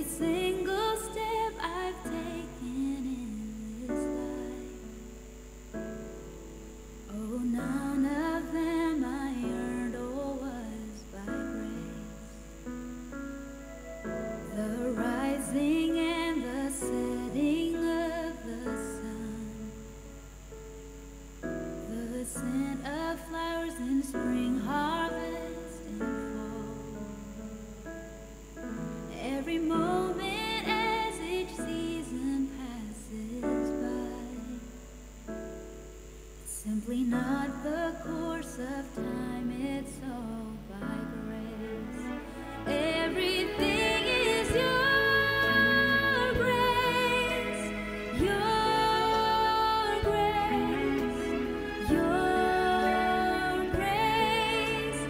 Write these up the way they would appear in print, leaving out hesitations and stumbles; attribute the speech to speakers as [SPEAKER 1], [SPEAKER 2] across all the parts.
[SPEAKER 1] single step I've taken in this life, oh, none of them I earned or was by grace. The rising and the setting of the sun, the scent of flowers in spring, harvest and fall, every moment as each season passes by, it's simply not the course of time, it's all by grace. Everything is your grace, your grace, your grace,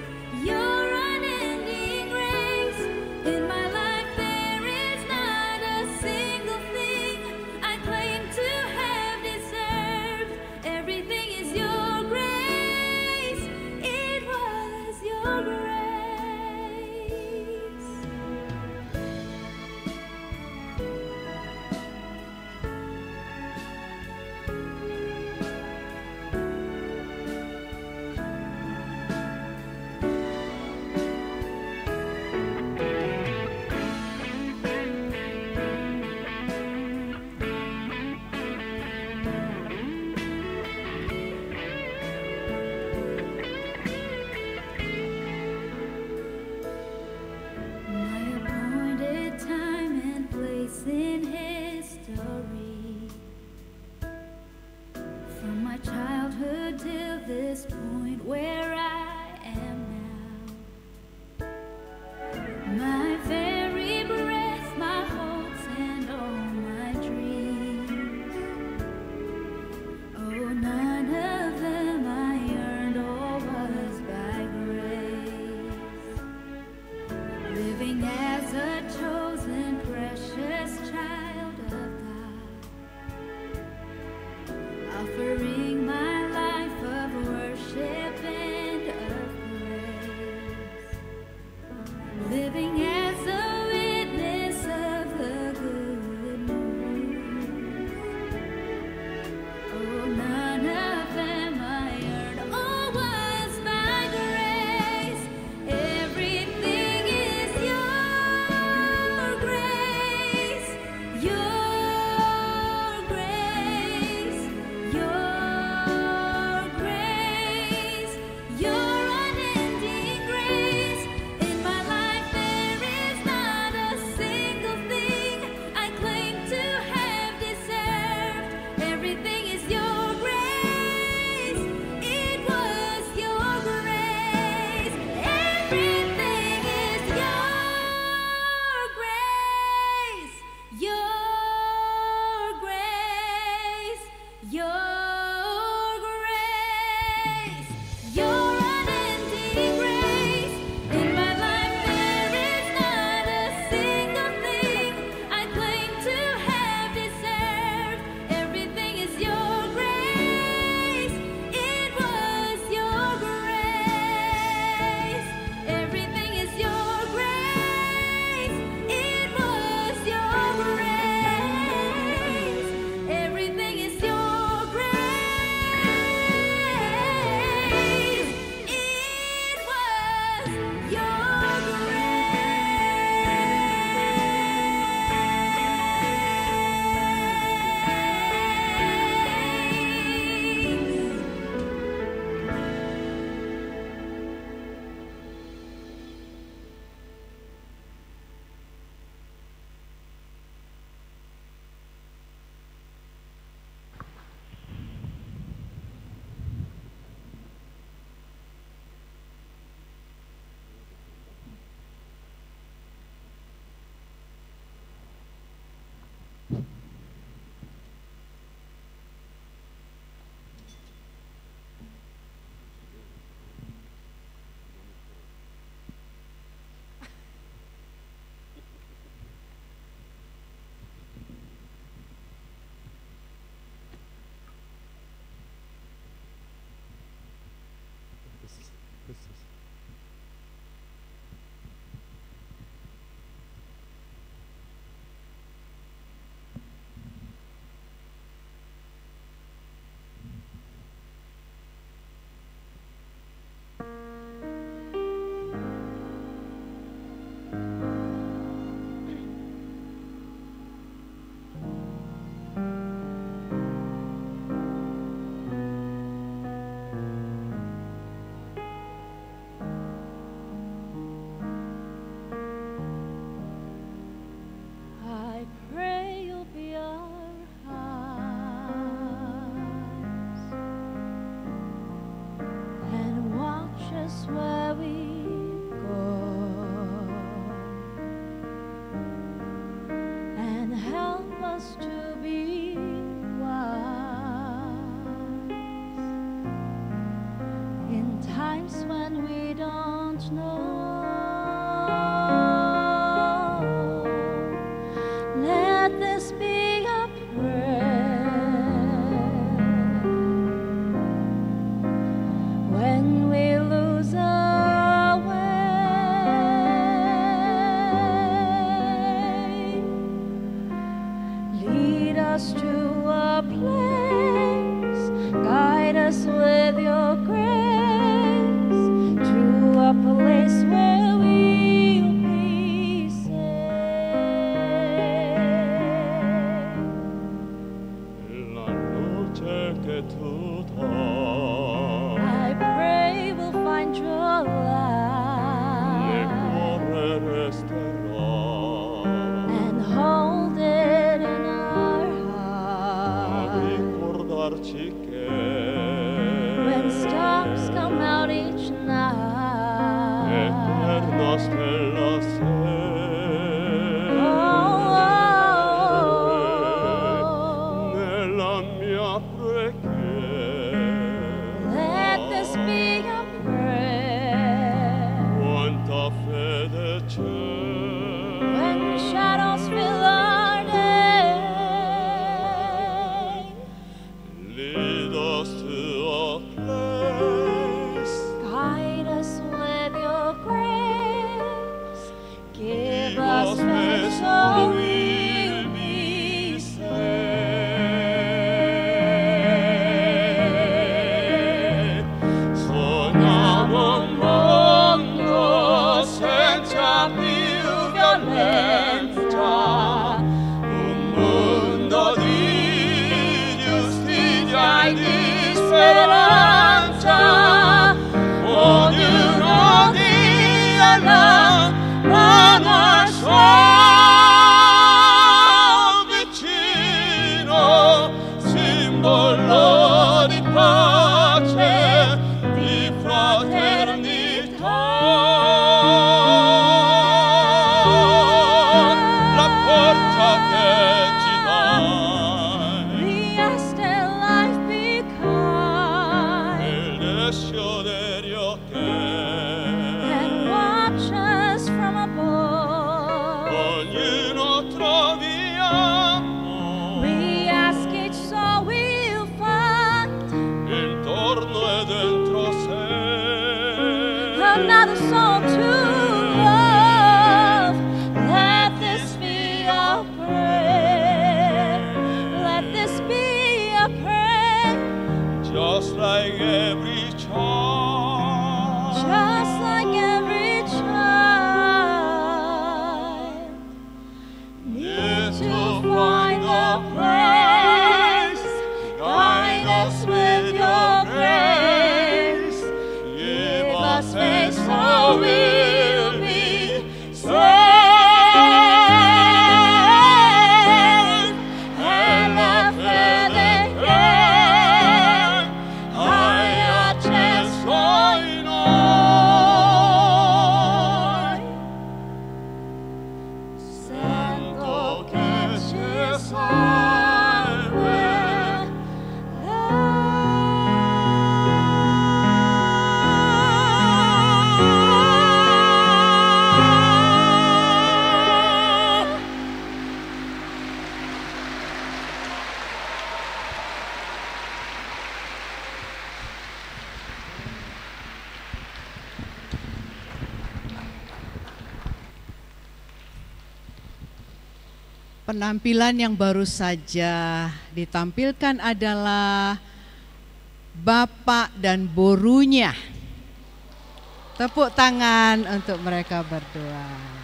[SPEAKER 1] your unending grace. In my life there is not a single thing I claim to have deserved. Everything is your grace, it was your grace.
[SPEAKER 2] un mondo senza più violenza, un mondo di giustizia e di speranza, ognuno dia la mano al suo vicino, simbolo di pace, di fraternità. La forza che ci dai,
[SPEAKER 1] We ask that life be kind
[SPEAKER 2] il desio degli occhi,
[SPEAKER 1] and watch us from above.
[SPEAKER 2] ognuno troviamo
[SPEAKER 1] We ask each soul we'll find
[SPEAKER 2] intorno e dentro sé.
[SPEAKER 1] another soul to love. Let this be our prayer. Let this be our prayer.
[SPEAKER 2] Just like every child,
[SPEAKER 1] Just like every child needs to find a place. Guide us with your grace. Give us faith so we'll be saved. And la fede che hai acceso in noi. Sento che ci salve.
[SPEAKER 3] Penampilan yang baru saja ditampilkan adalah Bapak dan Borunya. Tepuk tangan untuk mereka berdua.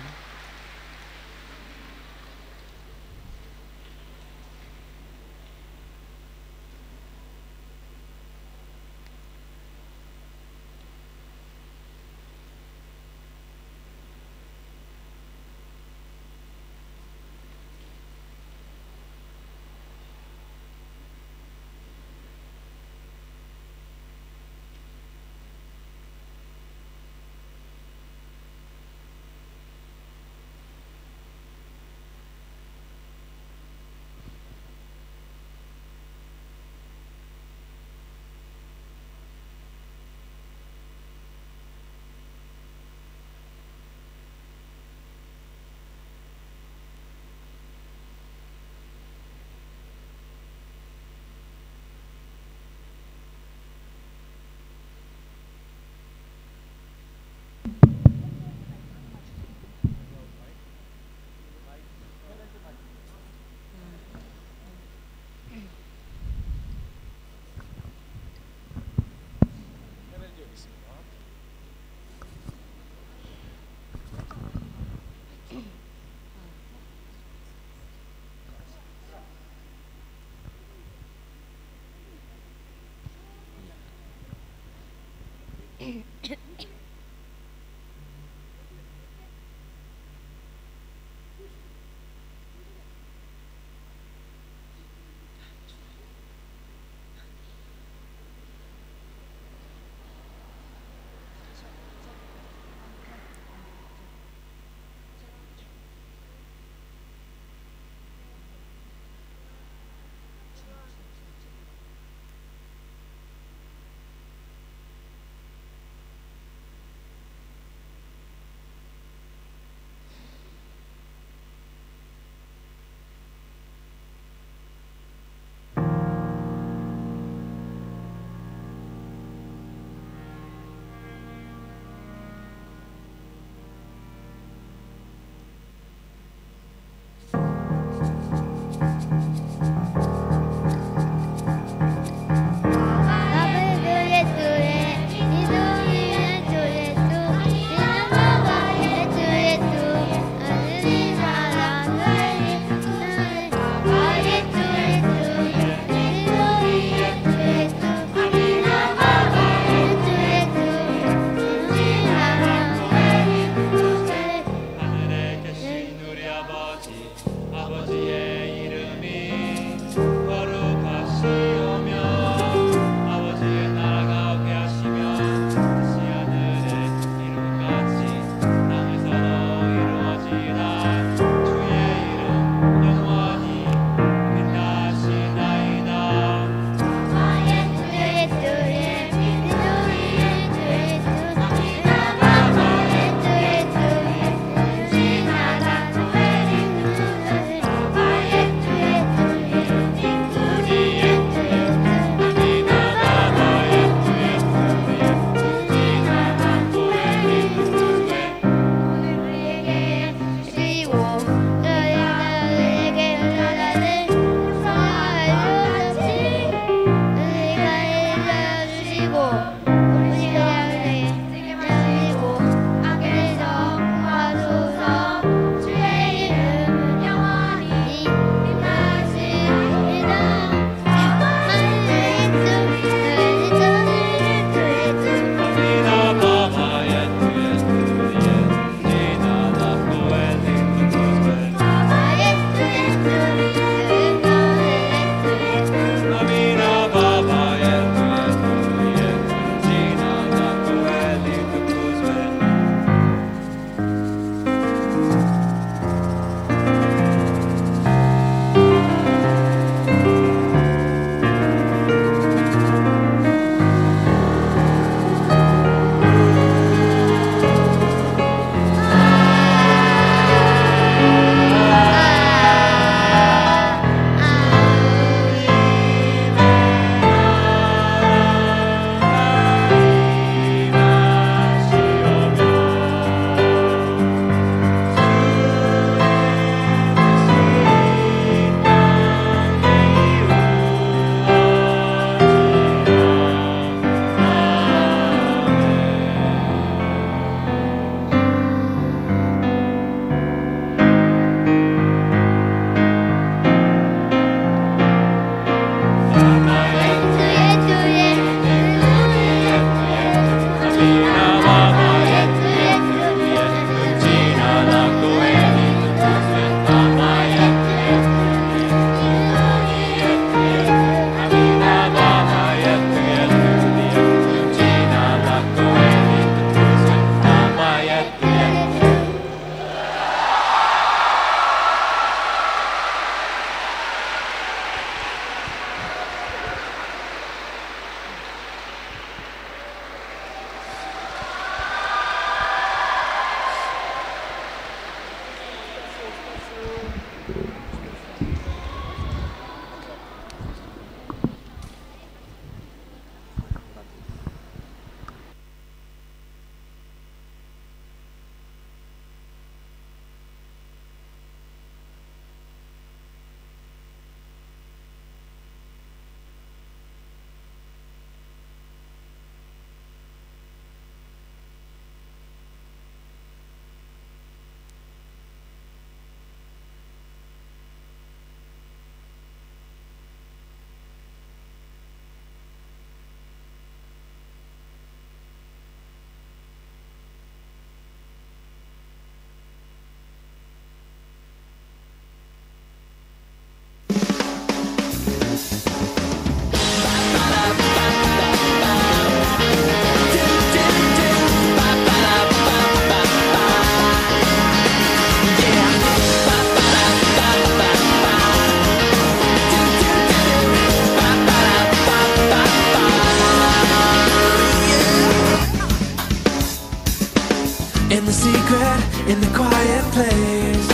[SPEAKER 4] In the secret, in the quiet place,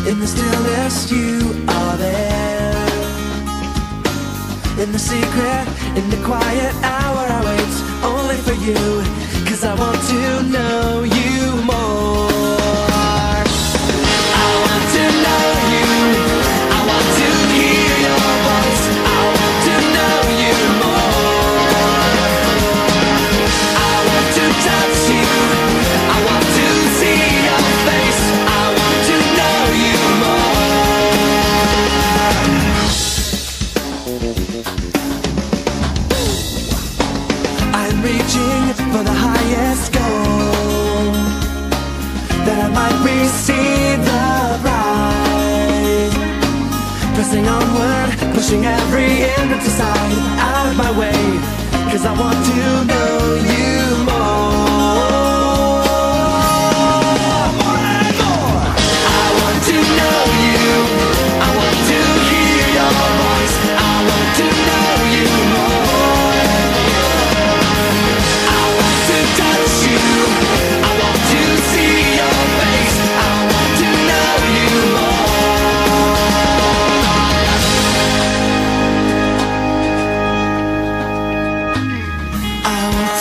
[SPEAKER 4] in the stillness you are there. In the secret, in the quiet hour I wait only for you, 'cause I want to know you more. I want to know you, I want to hear your voice, I want to know you more. I want to touch you, I want to see your face, I want to know you more. I'm reaching for the highest goal, that I might receive the prize. Pressing onward, pushing every hindrance aside, out of my way, 'cause I want to know you more. More and more. I want to know you, I want to hear your voice, I want to know you more. I want to touch you, I want to see your face, I want to know you more. I want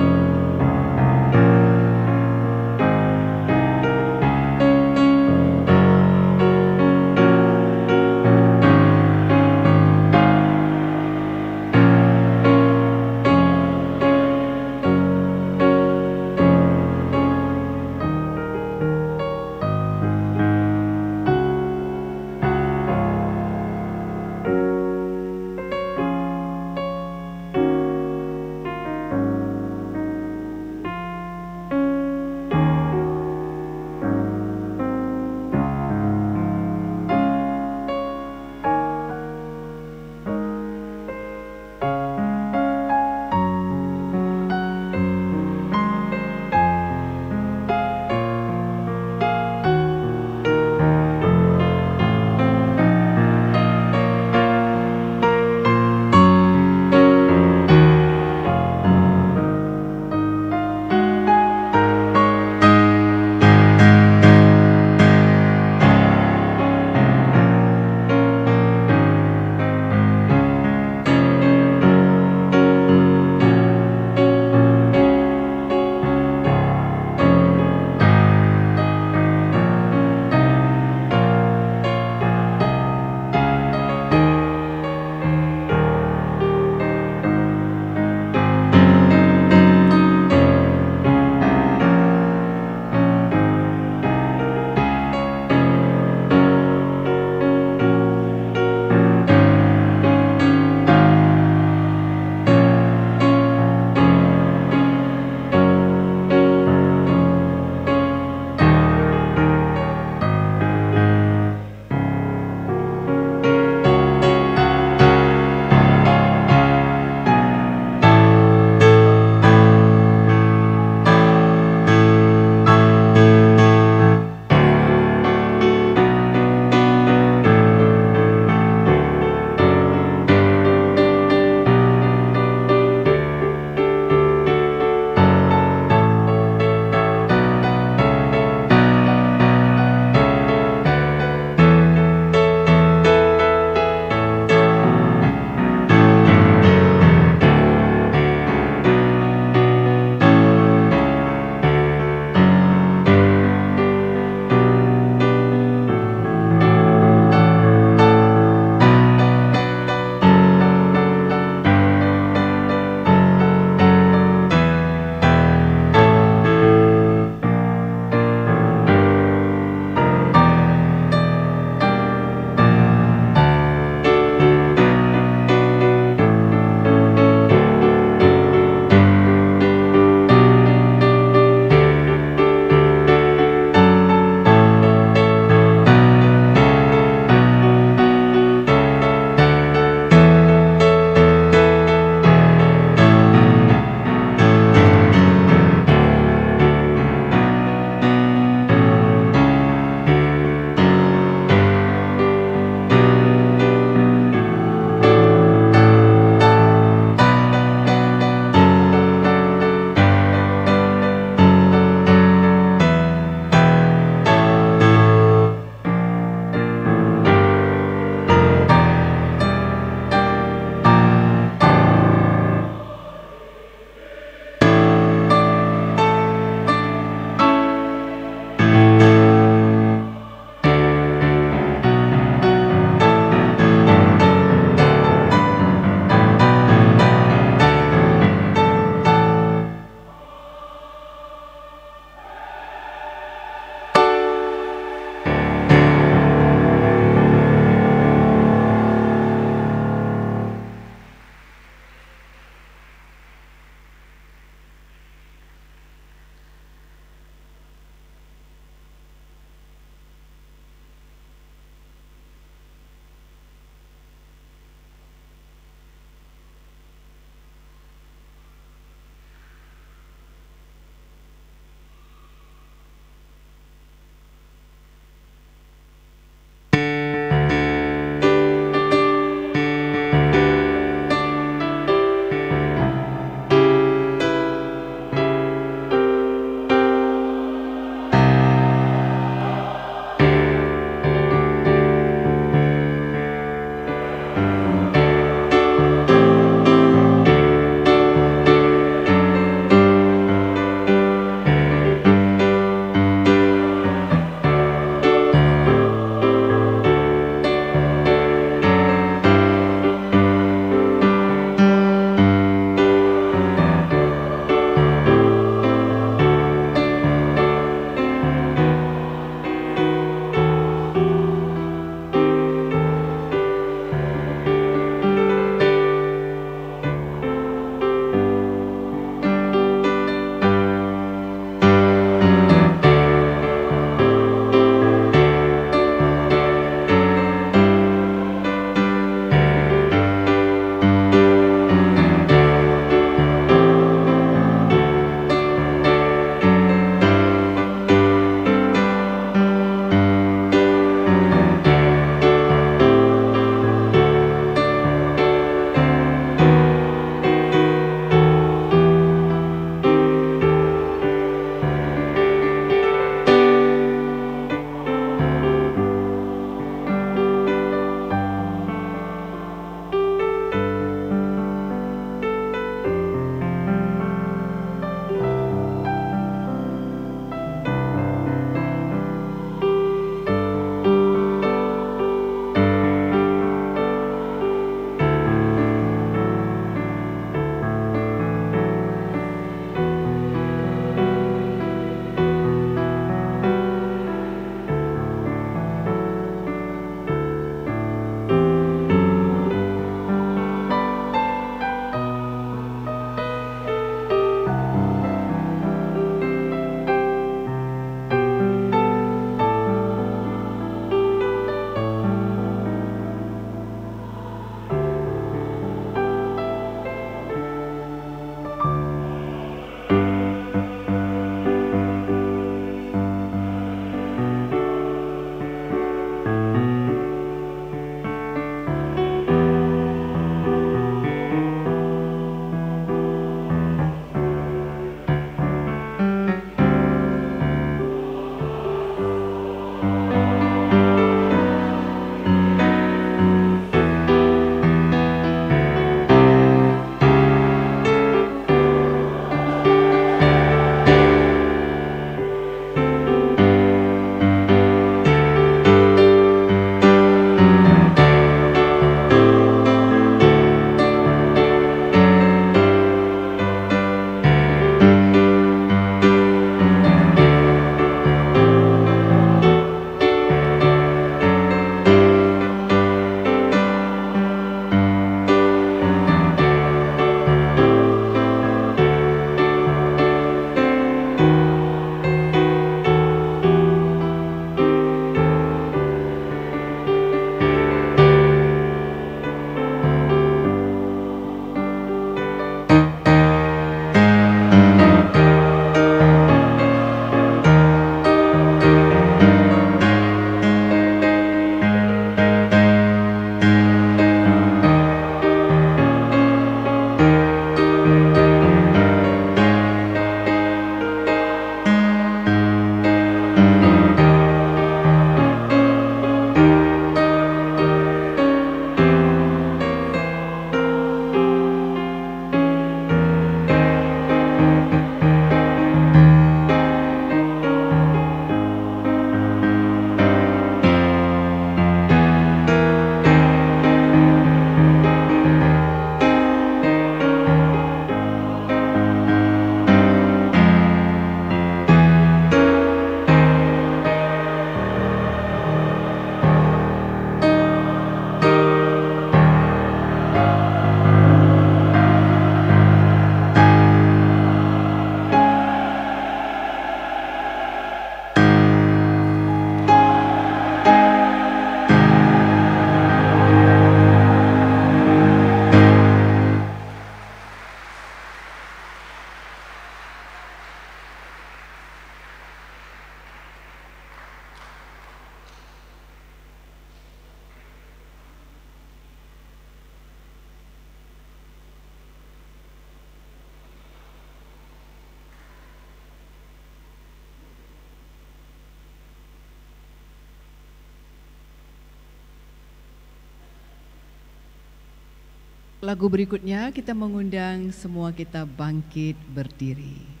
[SPEAKER 3] lagu berikutnya kita mengundang semua kita bangkit berdiri.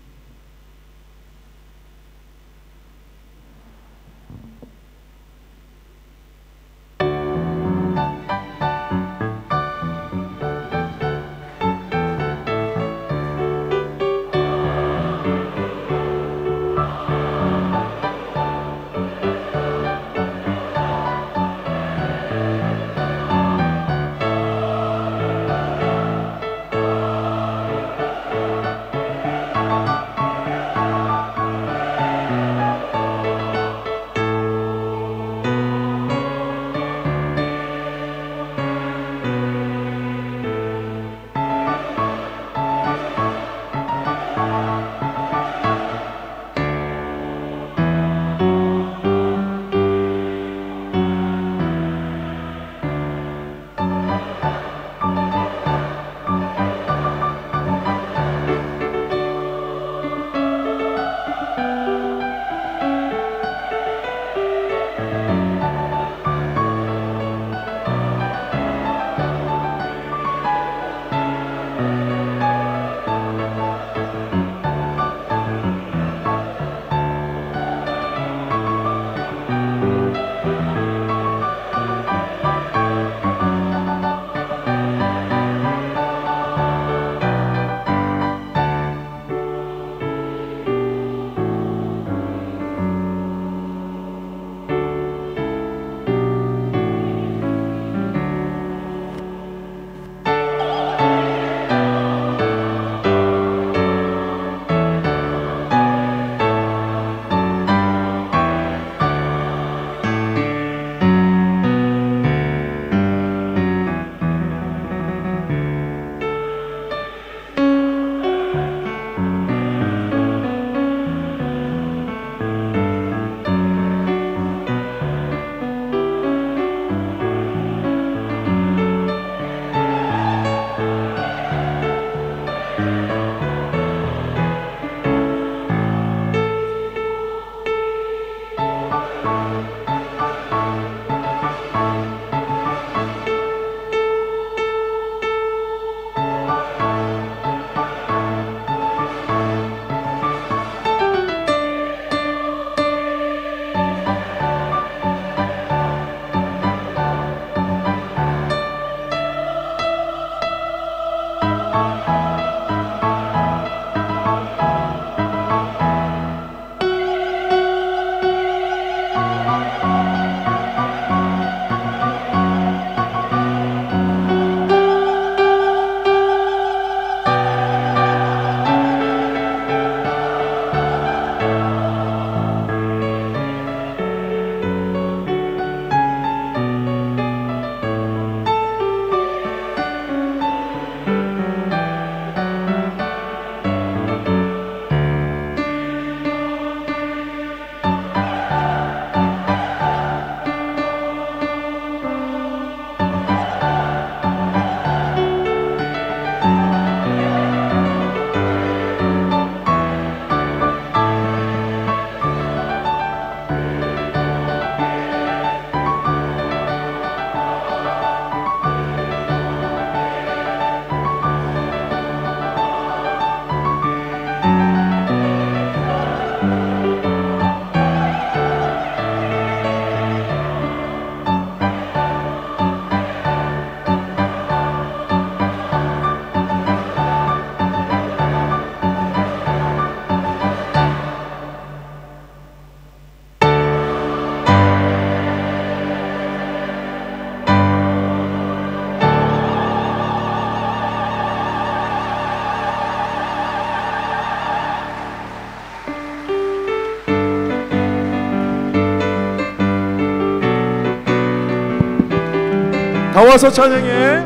[SPEAKER 5] 다 와서 찬양해.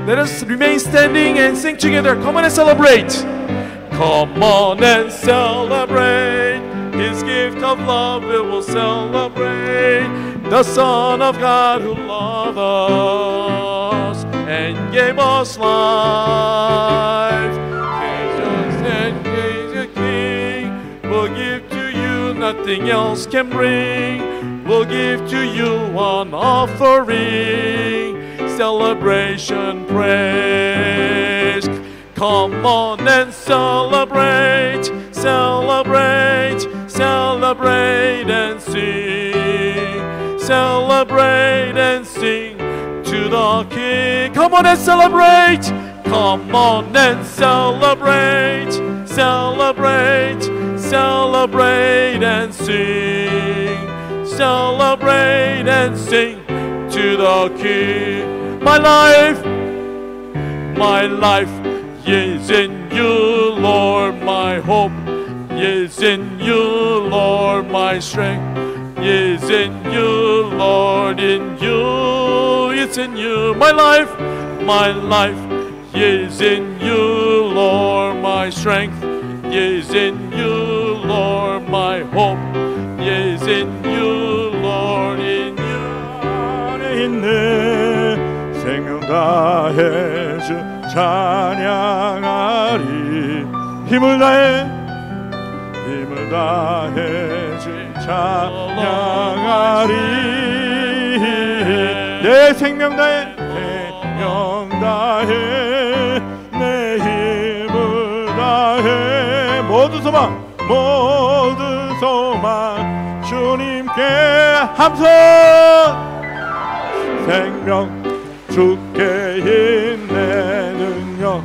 [SPEAKER 5] Let us remain standing and sing together. Come on and celebrate. Come on and celebrate His gift of love. We will celebrate the Son of God who loved us and gave us life. Jesus and Jesus King will give to you nothing else can bring. We'll give to you one offering. celebration praise. Come on and celebrate, celebrate, celebrate and sing. Celebrate and sing to the King. Come on and celebrate. Come on and celebrate, celebrate, celebrate and sing. Celebrate and sing to the King. My life is in you, Lord. My hope is in you, Lord. My strength is in you, Lord. In you, it's in you. My life is in you, Lord. My strength is in you, Lord. My hope is in you, Lord. In you
[SPEAKER 6] 안에 있네. 생명 다해 주 찬양하리. 힘을 다해 주 찬양하리. 내 생명 다해 내 힘을 다해 모든 소망 주님께 함성. 생명 주께 있네. 능력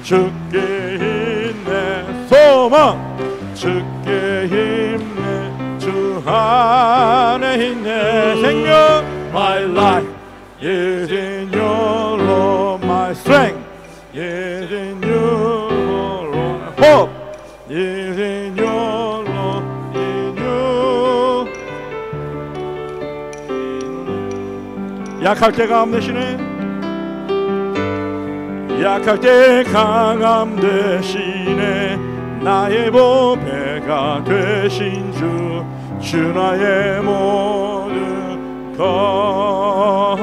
[SPEAKER 6] 주께 있네. 소망 주께 있네. 주 안에 있네. 생명 My life is in your Lord. My strength is in you, Lord. Hope is in your Lord. In you. 약할 때 강함 되시네. 약할 때 강함 되시네. 나의 보배가 되신 주 나의 모든 것.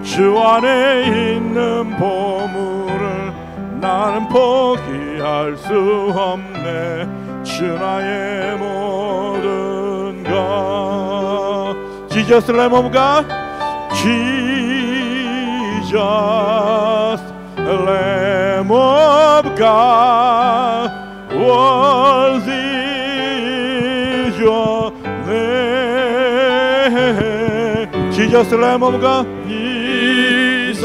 [SPEAKER 6] 주 안에 있는 보물을 나는 포기할 수 없네. 주 나의 모든 것. Jesus Lamb of God, Jesus Lamb of God, worthy is your name. Jesus Lamb of God, Jesus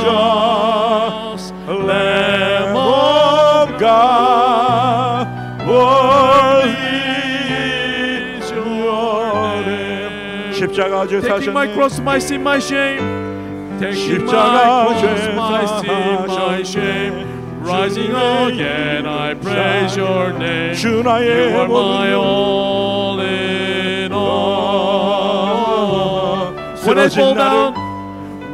[SPEAKER 6] Lamb of God, worthy is your name. 십자가 죄
[SPEAKER 5] Taking my
[SPEAKER 6] 사셨네.
[SPEAKER 5] cross, my sin, my shame. Taking my
[SPEAKER 6] 십자가
[SPEAKER 5] cross, my sin, my
[SPEAKER 6] 죄
[SPEAKER 5] shame. Rising again, I praise your name.
[SPEAKER 6] 주
[SPEAKER 5] You
[SPEAKER 6] 나의
[SPEAKER 5] are my
[SPEAKER 6] 모든
[SPEAKER 5] all in all. When I
[SPEAKER 6] 쓰러진
[SPEAKER 5] fall
[SPEAKER 6] 나를
[SPEAKER 5] down,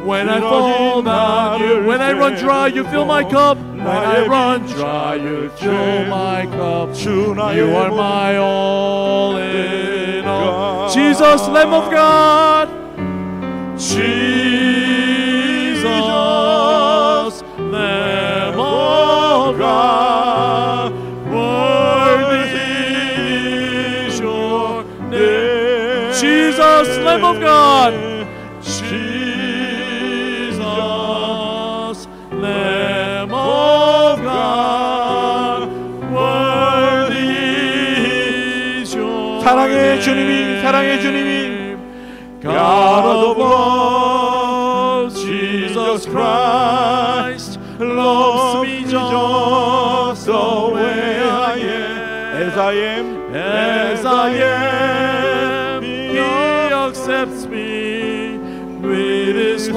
[SPEAKER 5] when I fall down, when I run dry, you fill my cup. When I run dry, you fill my cup.
[SPEAKER 6] 주 나의
[SPEAKER 5] You are my all in all. Jesus, Lamb of God. Jesus, Lamb of God. Worthy is your name. Jesus, Lamb of God. Jesus, Lamb of God. Worthy is your
[SPEAKER 6] 사랑의
[SPEAKER 5] name.
[SPEAKER 6] 주님이 사랑의 주님이
[SPEAKER 5] God of love, Jesus Christ loves me just the way I am.
[SPEAKER 6] As I am,
[SPEAKER 5] As I am, He accepts me with His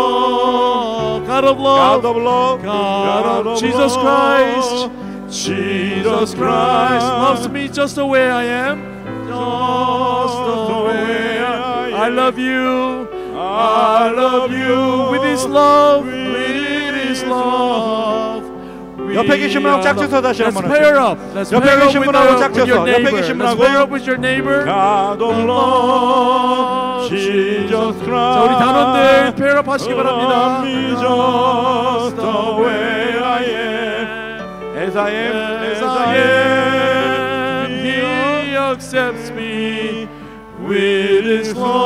[SPEAKER 5] love. God of love,
[SPEAKER 6] God of love,
[SPEAKER 5] God of Jesus Christ, Jesus Christ loves me just the way I am. Just the way I love you. I love you with His love, with His love.
[SPEAKER 6] 옆에 계신 분하고 짝져서 다시
[SPEAKER 5] Let's
[SPEAKER 6] 한번
[SPEAKER 5] pair up. Let's
[SPEAKER 6] 옆에
[SPEAKER 5] pair up
[SPEAKER 6] 계신
[SPEAKER 5] with,
[SPEAKER 6] 분하고
[SPEAKER 5] with your
[SPEAKER 6] 짝져서 옆에
[SPEAKER 5] neighbor.
[SPEAKER 6] 계신
[SPEAKER 5] Let's
[SPEAKER 6] 분하고
[SPEAKER 5] pair up with your neighbor.
[SPEAKER 6] God of love, Jesus Christ.
[SPEAKER 5] 자, 우리 단원들 pair up 하시기 바랍니다.
[SPEAKER 6] Love me just the way I am. As I am,
[SPEAKER 5] As I am, He accepts me
[SPEAKER 6] with His love.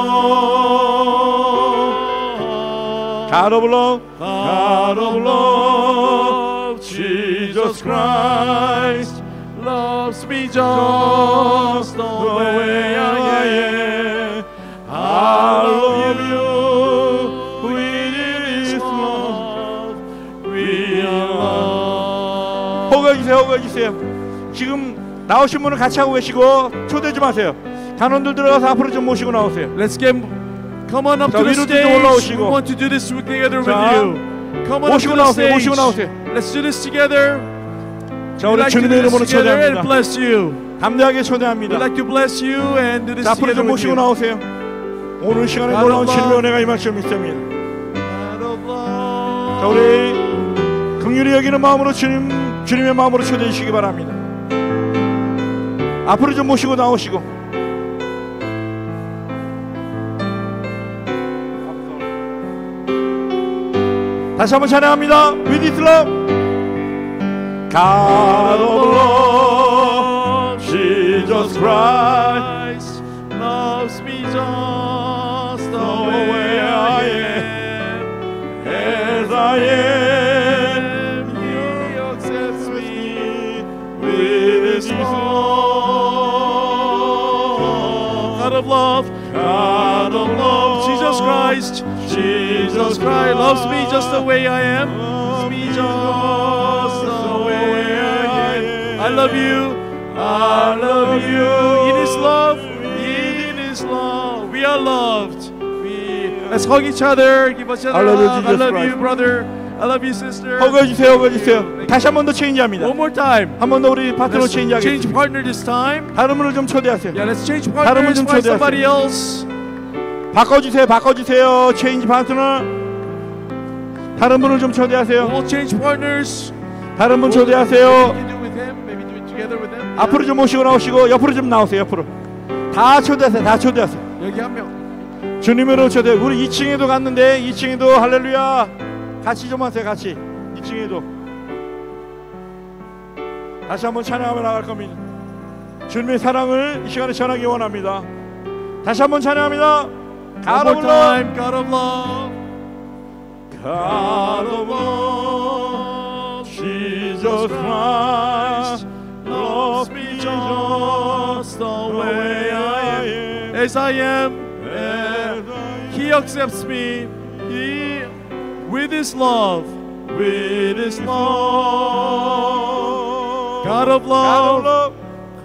[SPEAKER 6] God of love, God of love, Jesus Christ loves me just the way I am. I love you with His love. We are loved. 호가주세요, 호가주세요. 지금 나오신 분은 같이 하고 계시고 초대 좀 하세요. 단원들 들어가서 앞으로 좀 모시고 나오세요.
[SPEAKER 5] Let's come on up to the stage. We want to do this together with you. Come on up to the stage.
[SPEAKER 6] 모시고 나오세요.
[SPEAKER 5] Let's do this together.
[SPEAKER 6] 자, 우리 주님의 이름으로 초대합니다.
[SPEAKER 5] Bless you.
[SPEAKER 6] 담대하게 초대합니다.
[SPEAKER 5] We'd like to bless you and do this
[SPEAKER 6] 앞으로
[SPEAKER 5] together
[SPEAKER 6] 좀
[SPEAKER 5] with
[SPEAKER 6] 모시고
[SPEAKER 5] you.
[SPEAKER 6] 나오세요. 오늘 시간에 놀라운 진리의 은혜가 임할 줄 믿습니다. 자, 우리 긍휼히 여기는 마음으로 주님의 마음으로 초대해 주시기 바랍니다. 앞으로 좀 모시고 나오시고. 다시 한번 찬양합니다. With His love, God of love, Jesus Christ
[SPEAKER 5] loves me just the
[SPEAKER 6] way I am, as I am. He accepts me with His love.
[SPEAKER 5] God of love,
[SPEAKER 6] God of love,
[SPEAKER 5] Jesus Christ. Jesus Christ loves me just the way I am. Loves me just the way I am. I love you. I love you. In His love. In His love. We are loved. Let's hug each other. Give each other a hug. I love you, brother. I love you, sister.
[SPEAKER 6] 허가주세요, 허가주세요. 다시 한 번 더 체인지합니다.
[SPEAKER 5] One more time.
[SPEAKER 6] 한 번 더 우리 파트너 체인지하겠습니다.
[SPEAKER 5] Change partner this time.
[SPEAKER 6] 다른 분을 좀 초대하세요.
[SPEAKER 5] Yeah, let's change partners.
[SPEAKER 6] 좀
[SPEAKER 5] Find
[SPEAKER 6] 초대하세요.
[SPEAKER 5] somebody else.
[SPEAKER 6] 바꿔주세요, 바꿔주세요. 체인지 파트너. 다른 분을 좀 초대하세요.
[SPEAKER 5] We'll change partners.
[SPEAKER 6] 다른 분 초대하세요.
[SPEAKER 5] Maybe do it with him. Maybe do it together with him.
[SPEAKER 6] 앞으로 좀 모시고 나오시고 옆으로 좀 나오세요. 옆으로. 다 초대하세요. 다 초대하세요.
[SPEAKER 5] 여기 한 명.
[SPEAKER 6] 주님으로 초대. 우리 2층에도 갔는데 2층에도 할렐루야. 같이 좀 하세요. 같이. 2층에도. 다시 한번 찬양하며 나갈 겁니다. 주님의 사랑을 이 시간에 전하기 원합니다. 다시 한번 찬양합니다.
[SPEAKER 5] God of love, God of love,
[SPEAKER 6] God of love, Jesus Christ loves me just the way I am.
[SPEAKER 5] as I am. He accepts me. With His love,
[SPEAKER 6] with His love,
[SPEAKER 5] God of love,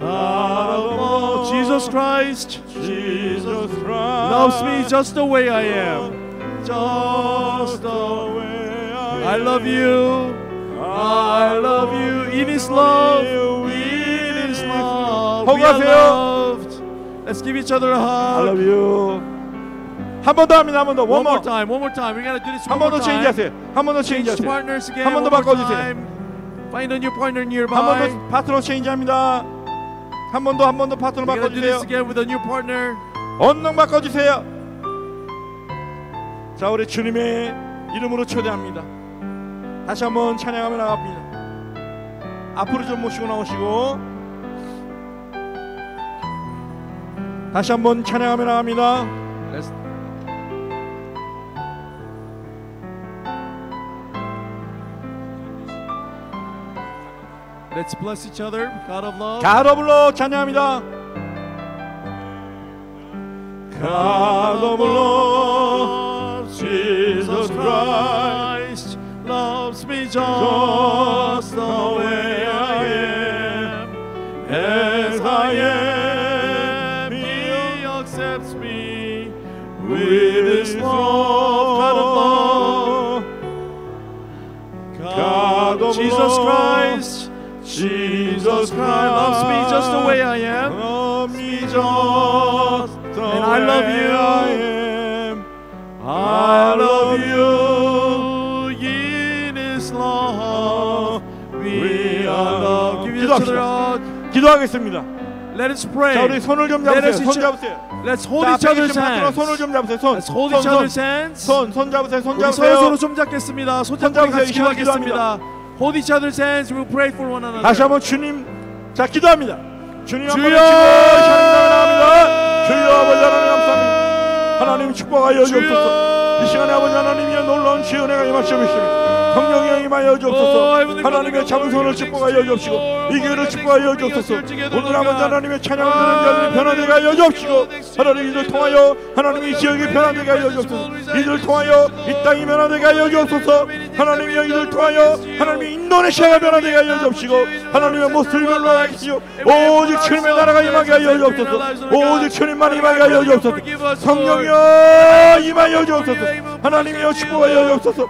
[SPEAKER 6] God of love,
[SPEAKER 5] Jesus Christ,
[SPEAKER 6] Jesus Christ
[SPEAKER 5] loves me just the way I am.
[SPEAKER 6] just the way
[SPEAKER 5] I love you. I love you. In His love, in His love, we are loved. Let's give each other a
[SPEAKER 6] I
[SPEAKER 5] hug.
[SPEAKER 6] love you. 한 번 더 합니다. 한 번 더.
[SPEAKER 5] One more time. One more time. We gotta do this one
[SPEAKER 6] 한 번
[SPEAKER 5] more
[SPEAKER 6] 더
[SPEAKER 5] time.
[SPEAKER 6] 체인지하세요. 한 번 더
[SPEAKER 5] Change
[SPEAKER 6] 체인지하세요.
[SPEAKER 5] partners again.
[SPEAKER 6] 한 번 더
[SPEAKER 5] one more
[SPEAKER 6] 바꿔주세요.
[SPEAKER 5] time. Find a new partner
[SPEAKER 6] 한 번
[SPEAKER 5] nearby.
[SPEAKER 6] 더 파트너 체인지합니다. 한 번 더 파트너
[SPEAKER 5] We gotta do this
[SPEAKER 6] 바꿔주세요.
[SPEAKER 5] again with a new partner.
[SPEAKER 6] 언능 바꿔주세요. 자, 우리 주님의 이름으로 초대합니다. 다시 한번 찬양하며 나갑니다. 앞으로 좀 모시고 나오시고 다시 한번 찬양하며 나갑니다.
[SPEAKER 5] Let's bless each other. God of love.
[SPEAKER 6] 가로 불러 찬양합니다. God of love, Jesus Christ
[SPEAKER 5] loves me just the way I am.
[SPEAKER 6] as I am.
[SPEAKER 5] He accepts me
[SPEAKER 6] with His love.
[SPEAKER 5] God of love.
[SPEAKER 6] God of
[SPEAKER 5] Jesus
[SPEAKER 6] love,
[SPEAKER 5] Christ.
[SPEAKER 6] Jesus Christ
[SPEAKER 5] loves me just the way I am.
[SPEAKER 6] Loves me just the
[SPEAKER 5] And I love
[SPEAKER 6] way
[SPEAKER 5] you.
[SPEAKER 6] I am. I love you.
[SPEAKER 5] In His love, we are loved. Give each other a hug.
[SPEAKER 6] 기도하겠습니다.
[SPEAKER 5] Let us pray.
[SPEAKER 6] 자, 우리 손을 좀
[SPEAKER 5] Let
[SPEAKER 6] 잡으세요.
[SPEAKER 5] us
[SPEAKER 6] 손
[SPEAKER 5] each-
[SPEAKER 6] 잡으세요.
[SPEAKER 5] Let's hold
[SPEAKER 6] 자,
[SPEAKER 5] each
[SPEAKER 6] 앞에
[SPEAKER 5] other's
[SPEAKER 6] 계신 파트너
[SPEAKER 5] hands.
[SPEAKER 6] 손을 좀 잡으세요. 손.
[SPEAKER 5] Let's hold each other's hands.
[SPEAKER 6] 손 잡으세요. 손
[SPEAKER 5] 우리 서로
[SPEAKER 6] 잡으세요.
[SPEAKER 5] 서로 손 잡겠습니다. 손 잡고
[SPEAKER 6] 잡으세요.
[SPEAKER 5] 같이
[SPEAKER 6] 이 시간
[SPEAKER 5] 기도하겠습니다. Hold each other's hands. We'll pray for one another.
[SPEAKER 6] 다시 한번 주님, 자 기도합니다. 주님 한번
[SPEAKER 5] 주여!
[SPEAKER 6] 외치고 시간이 나갑니다. 주여 아버지 하나님 감사합니다. 하나님 축복하여 주옵소서. 이 시간에 아버지 하나님의 놀라운 지은혜가 임하시옵시며 성령이 임하여 주옵소서. 하나님의 참선을 축복하여 주옵시고 이 교회를 축복하여 주옵소서. 오늘 아버지 하나님의 찬양을 드리는 자들이 변화되게 하여 주옵시고 하나님 이들 통하여 하나님의 지역이 변화되게 하여 주옵소서. 이들 통하여 이 땅이 변화되게 하여 주옵소서. 하나님이여 이들 통하여 하나님의 인도네시아가 변화되게 하여 주옵시고 하나님의 모습을 변화하시오. 오직 주님의 나라가 임하게 하여 주옵소서. 오직 주님만 임하게 하여 주옵소서. 성령이여 임하여 주옵소서. 하나님이여 축복하여 주옵소서.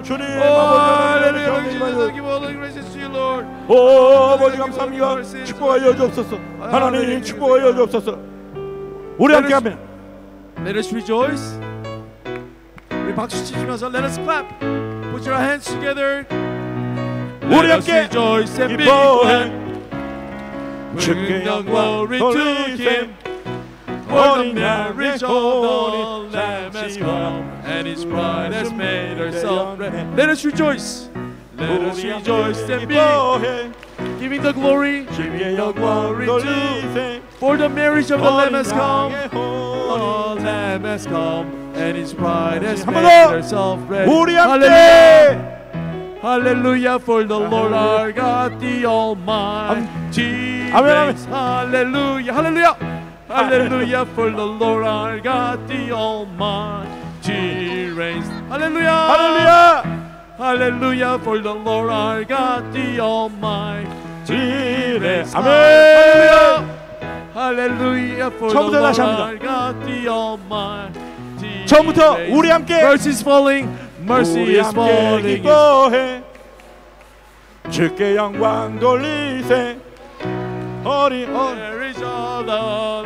[SPEAKER 6] 주님 아버지 감사합니다. 축복하여 주옵소서. 하나님 축복하여 주옵소서. 우리 함께 하면
[SPEAKER 7] Let us rejoice. 우리 박수 치시면서 Let us clap. Put your hands together.
[SPEAKER 6] 우리 함께 기뻐해
[SPEAKER 7] 주께 영광을 to Him. For the marriage of the Lamb has come, and His bride has made herself ready. Let us rejoice. Let us rejoice and be giving the glory to Him. For the marriage of the Lamb has come. The Lamb has come, and His bride has made herself ready. Hallelujah. Hallelujah for the Lord our God, the Almighty reigns. Hallelujah. Hallelujah. Hallelujah for the Lord our God, the Almighty reigns. Hallelujah.
[SPEAKER 6] 할렐루야.
[SPEAKER 7] Hallelujah for the Lord our God, the Almighty reigns.
[SPEAKER 6] 아멘.
[SPEAKER 7] Hallelujah. Hallelujah for the
[SPEAKER 6] 처음부터
[SPEAKER 7] Lord
[SPEAKER 6] 다시 합니다.
[SPEAKER 7] our God, the Almighty.
[SPEAKER 6] 처음부터 우리 함께
[SPEAKER 7] Mercy is falling. Mercy
[SPEAKER 6] 우리
[SPEAKER 7] is
[SPEAKER 6] 함께
[SPEAKER 7] falling.
[SPEAKER 6] 기뻐해 주께 영광 돌리세 어린
[SPEAKER 7] Marriage of the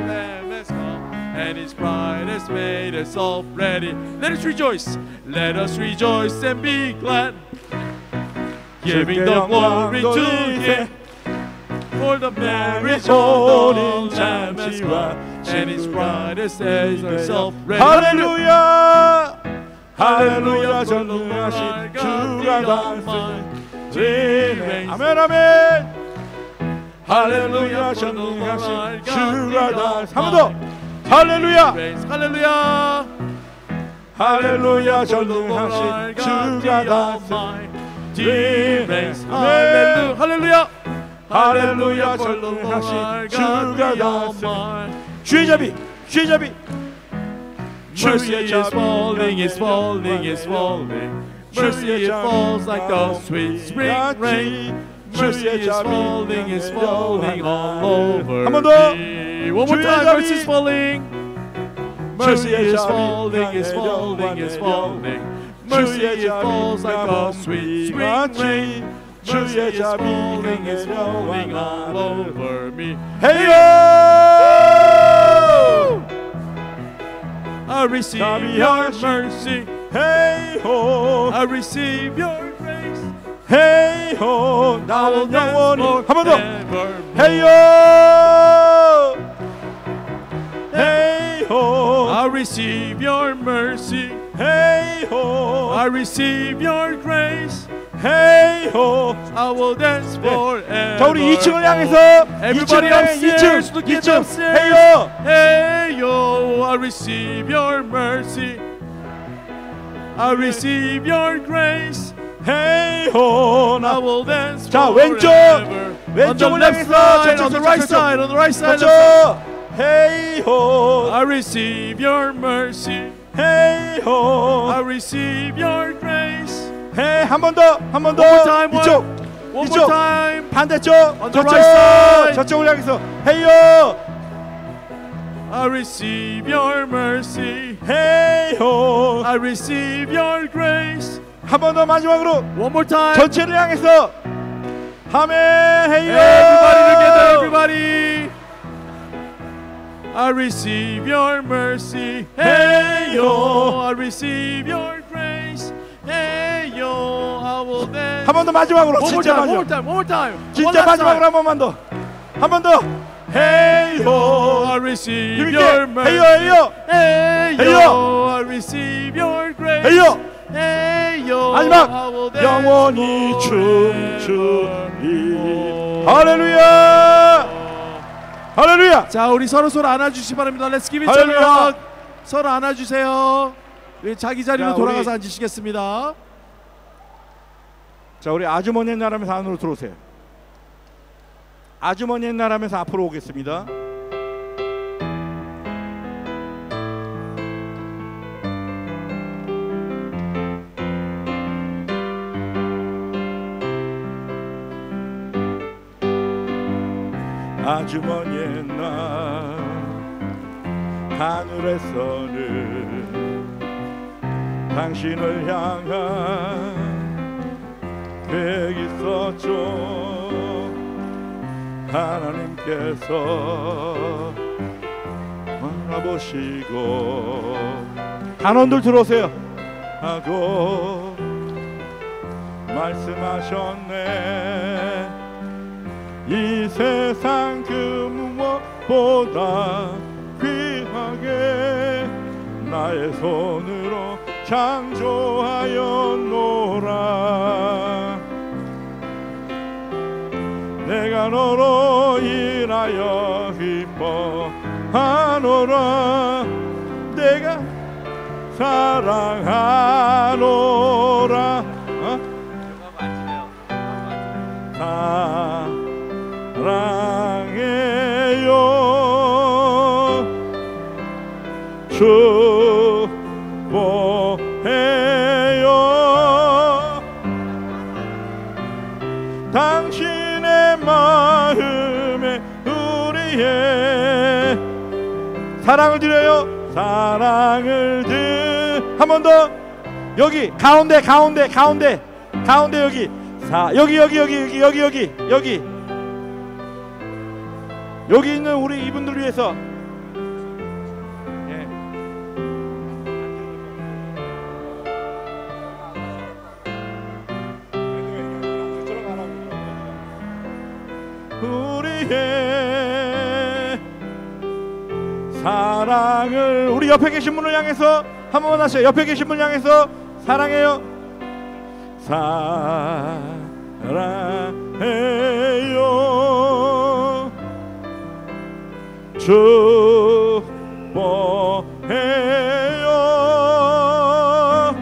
[SPEAKER 7] Lamb has come, and His bride has made herself ready. Let us rejoice. Let us rejoice and be glad, giving the glory to Him. For the marriage of the Lamb has come, and His bride has made herself ready.
[SPEAKER 6] 할렐루야 할렐루야 전능하신 주가 다스리네 아멘 아멘 할렐루야 전능하신 주가 다스리네 한 번 더 할렐루야
[SPEAKER 7] 할렐루야
[SPEAKER 6] 할렐루야 전능하신 주가 다스리네 아멘
[SPEAKER 7] 할렐루야
[SPEAKER 6] 할렐루야 전능하신 주가 다스리네 주의 자비 주의 자비
[SPEAKER 7] Mercy is falling, is falling, is falling. Mercy it falls like the sweet spring rain. Mercy is falling all over me. One more time, mercy is falling. Mercy is falling, is falling, is falling. Mercy it falls like the sweet spring rain. Mercy is falling all over me.
[SPEAKER 6] Hey yo!
[SPEAKER 7] I receive your mercy.
[SPEAKER 6] Hey ho!
[SPEAKER 7] I receive your grace.
[SPEAKER 6] Hey ho! 나는 영원히 한 번 더. Hey yo! Hey ho!
[SPEAKER 7] I receive your mercy.
[SPEAKER 6] Hey ho!
[SPEAKER 7] I receive your grace.
[SPEAKER 6] Hey ho!
[SPEAKER 7] I will dance forever.
[SPEAKER 6] 자 우리 2층을 향해서
[SPEAKER 7] Everybody
[SPEAKER 6] 2층
[SPEAKER 7] upstairs, look at
[SPEAKER 6] 2층
[SPEAKER 7] upstairs.
[SPEAKER 6] Hey yo!
[SPEAKER 7] Hey yo, I receive your mercy. I receive your grace.
[SPEAKER 6] Hey ho!
[SPEAKER 7] I will dance
[SPEAKER 6] 자
[SPEAKER 7] forever. On the
[SPEAKER 6] 왼쪽을
[SPEAKER 7] left
[SPEAKER 6] 향해서
[SPEAKER 7] side, on the right side, on the right side.
[SPEAKER 6] 저쪽 Hey ho!
[SPEAKER 7] I receive your mercy.
[SPEAKER 6] Hey ho!
[SPEAKER 7] I receive your grace.
[SPEAKER 6] Hey 한 번 더 한 번 더
[SPEAKER 7] One more time,
[SPEAKER 6] 이쪽
[SPEAKER 7] One
[SPEAKER 6] 이쪽
[SPEAKER 7] more time.
[SPEAKER 6] 반대쪽
[SPEAKER 7] On the
[SPEAKER 6] 저쪽
[SPEAKER 7] right side.
[SPEAKER 6] 저쪽을 향해서 Hey yo!
[SPEAKER 7] I receive your mercy.
[SPEAKER 6] Hey ho!
[SPEAKER 7] I receive your grace.
[SPEAKER 6] 한 번 더 마지막으로
[SPEAKER 7] One more time.
[SPEAKER 6] 전체를 향해서 아멘 Hey yo!
[SPEAKER 7] Everybody together, everybody. I receive your mercy. Hey yo, I receive your grace. Hey yo, I will dance.
[SPEAKER 6] 한 번 더 마지막으로
[SPEAKER 7] One more
[SPEAKER 6] 진짜
[SPEAKER 7] time, one more
[SPEAKER 6] 마지막
[SPEAKER 7] time, one more time.
[SPEAKER 6] 진짜
[SPEAKER 7] One last
[SPEAKER 6] 마지막으로
[SPEAKER 7] time.
[SPEAKER 6] 한 번만 더 한 번 더 Hey
[SPEAKER 7] Oh, I
[SPEAKER 6] yo!
[SPEAKER 7] receive
[SPEAKER 6] 힘있게
[SPEAKER 7] your mercy.
[SPEAKER 6] Hey yo Hey yo!
[SPEAKER 7] Hey
[SPEAKER 6] Hey
[SPEAKER 7] yo,
[SPEAKER 6] yo.
[SPEAKER 7] I receive your grace.
[SPEAKER 6] Hey yo!
[SPEAKER 7] Hey yo,
[SPEAKER 6] 마지막
[SPEAKER 7] I will dance
[SPEAKER 6] 영원히
[SPEAKER 7] forever.
[SPEAKER 6] 춤추리 할렐루야 할렐루야.
[SPEAKER 5] 자, 우리 서로 안아주시기 바랍니다. Let's give each other a hug. 서로 안아주세요. 자기 자리로
[SPEAKER 6] 자,
[SPEAKER 5] 돌아가서
[SPEAKER 6] 우리
[SPEAKER 5] 앉으시겠습니다.
[SPEAKER 6] 자, 우리 아주머니 옛날하면서 안으로 들어오세요. 아주머니 옛날하면서 앞으로 오겠습니다. 아주머니 옛날 하늘에서는 당신을 향한 계획이 있었죠. 하나님께서 바라보시고 단원들 들어오세요 하고 말씀하셨네. 이 세상 그 무엇보다 귀하게 나의 손으로 창조하였노라. 내가 너로 인하여 기뻐하노라. 내가 사랑하노라. 사랑해요. 축복해요. 당신의 마음에 우리의 사랑을 드려요. 사랑을 한 번 더. 여기 가운데 여기. 여기 있는 우리 이분들 위해서. 예. 우리의 사랑을 우리 옆에 계신 분을 향해서 한 번만 하세요. 옆에 계신 분을 향해서 사랑해요. 사랑해요. 축복해요.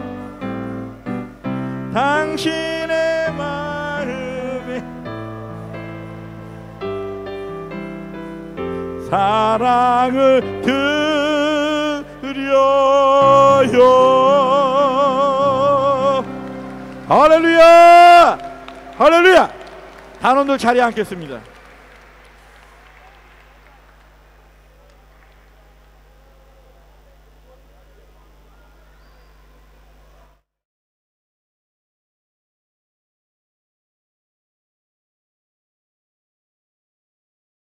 [SPEAKER 6] 당신의 마음에 사랑을 드려요. 할렐루야. 할렐루야. 단원들 자리에 앉겠습니다.